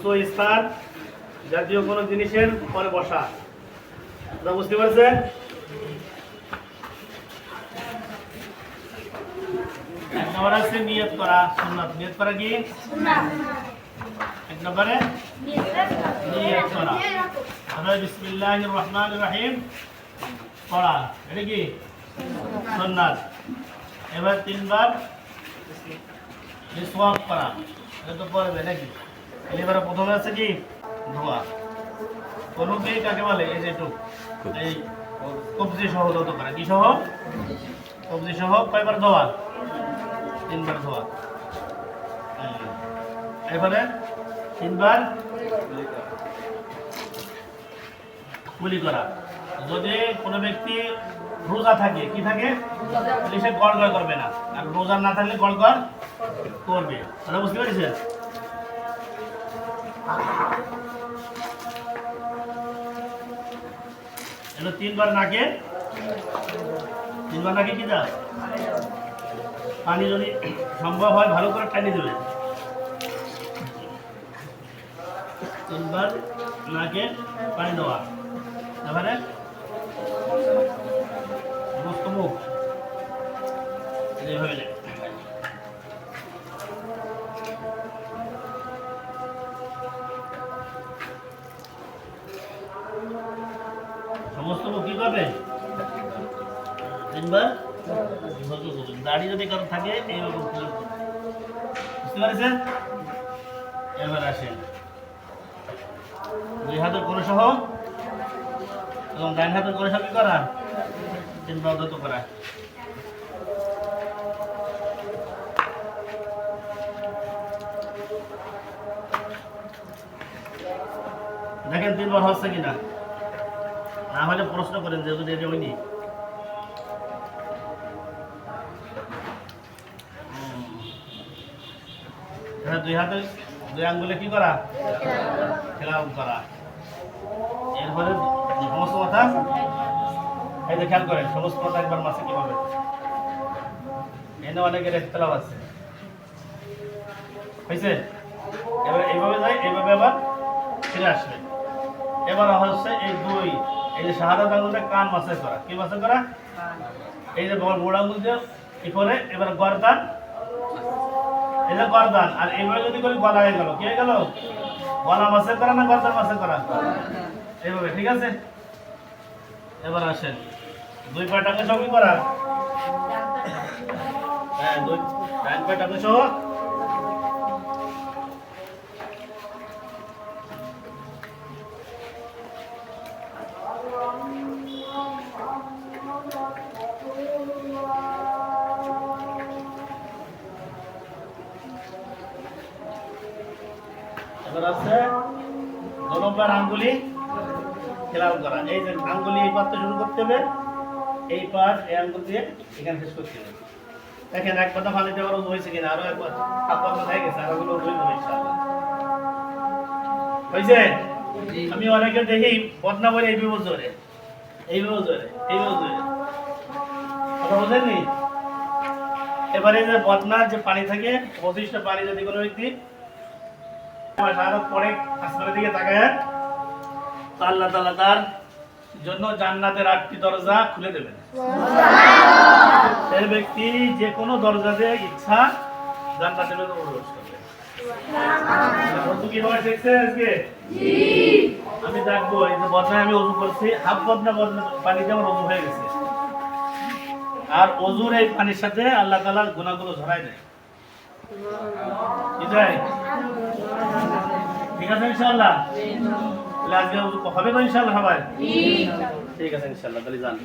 উঁচু স্থান জাতীয় কোনো জিনিসের পরে বসা। বুঝতে পারছেন? এক নম্বর আছে নিয়ত করা সুন্নাত। নিয়ত করা কি সুন্নাত? এক নম্বরে নিয়ত করা। তাহলে বিসমিল্লাহির রহমানির রহিম পড়া, এটা কি সুন্নাত। এবার তিনবার মিসওয়াক করা, এটা তো পড়বে নাকি? এবারে প্রথমে আছে কি ধোয়া। কোনকে কাকে বলে? এই যে একটু এই কবজি সহ যত করা, কি সহ? কবজি সহ। কয়বার ধোয়া? তিনবার ধোয়া। এবারে তিনবার কুলি করা। যদি কোনো ব্যক্তি রোজা থাকে, কি থাকে? সে গড়গড় করবে না, আর রোজা না থাকলে গড়গড় করবে। তাহলে বুঝতে পেরেছেন? এগুলো তিনবার নাকে কি দাও? পানি যদি সম্ভব হয় ভালো করে টানি দেবে। তিনবার নাকে পানি দেওয়া। তারপরে সমস্ত মুখ এইভাবে সমস্ত মুখ কি করবে? তিনবার। দাড়ি যদি কারো থাকে এইরকম বুঝতে পারছেন? এবার আসেন দুই হাতের করে সহ এবং ডান হাতের করে সহ কি করা? তিনবার ধৌত করা। দেখেন তিনবার হচ্ছে কিনা, না হলে প্রশ্ন করেন যে যদি এটা হয়নি। দুই হাতে দুই আঙ্গুলে কি করা? খেলাম করা। এরপরে সমস্ত কথা এই যে খেয়াল করেন, সমস্ত কথা একবার মাসে কিভাবে এনে অনেকের খেলাম আছে হয়েছে। এবার এইভাবে যায়, এইভাবে আবার ফিরে আসবে। এবার হচ্ছে এই দুই, এই যে শাহাদাত আঙ্গুলটা কান মাসে করা। কি মাসে করা? এই যে বড় আঙ্গুল দিয়ে কি করে? এবার গর্দান, এই যে গর্দান। আর এইভাবে যদি করি গলা হয়ে গেল, কি হয়ে গেল? গলা মাসে করা না গর্দান মাসে করা? এইভাবে, ঠিক আছে? এবার আসেন দুই পা টাকে সব কি করা? হ্যাঁ, দুই ডান পা টাকে সহ আছে দু নম্বর আঙ্গুলি খেলাম করা। এই যে আঙ্গুলি এই পাত শুরু করতে হবে, এই পাত এই আঙ্গুল দিয়ে এখানে শেষ করতে হবে। দেখেন এক পাতা পানি দেওয়ার হয়েছে কিনা? আরো একবার হাত পাতা হয়ে গেছে, আর ওগুলো হয়ে যাবে ইনশাআল্লাহ। হয়েছে? আমি অনেকে দেখি বদনা বলে এই বিবজরে কথা বোঝেননি? এবারে যে বদনার যে পানি থাকে, অবশিষ্ট পানি যদি কোনো ব্যক্তি পরে আসমানের দিকে তাকায়, আল্লাহ তাআলা তার জন্য জান্নাতের 8টি দরজা খুলে দেবেন। সেই ব্যক্তি যে কোনো দরজা দিয়ে ইচ্ছা জান্নাতের মধ্যে প্রবেশ করবে। ওযু কিভাবে শিখছে আজকে? জি, আমি দেখবো এই যে বদনায় আমি ওযু করছি, হাফ বদনা পানিতে আমার ওযু হয়ে গেছে। আর ওযুর এই পানির সাথে আল্লাহ তাআলা গুনাহগুলো ঝরাই দেয়। কি যায়? ঠিক আছে ইনশাআল্লাহ? তাহলে আজকে হবে তো ইনশাআল্লাহ সবাই? ঠিক আছে ইনশাআল্লাহ, তাহলে যান।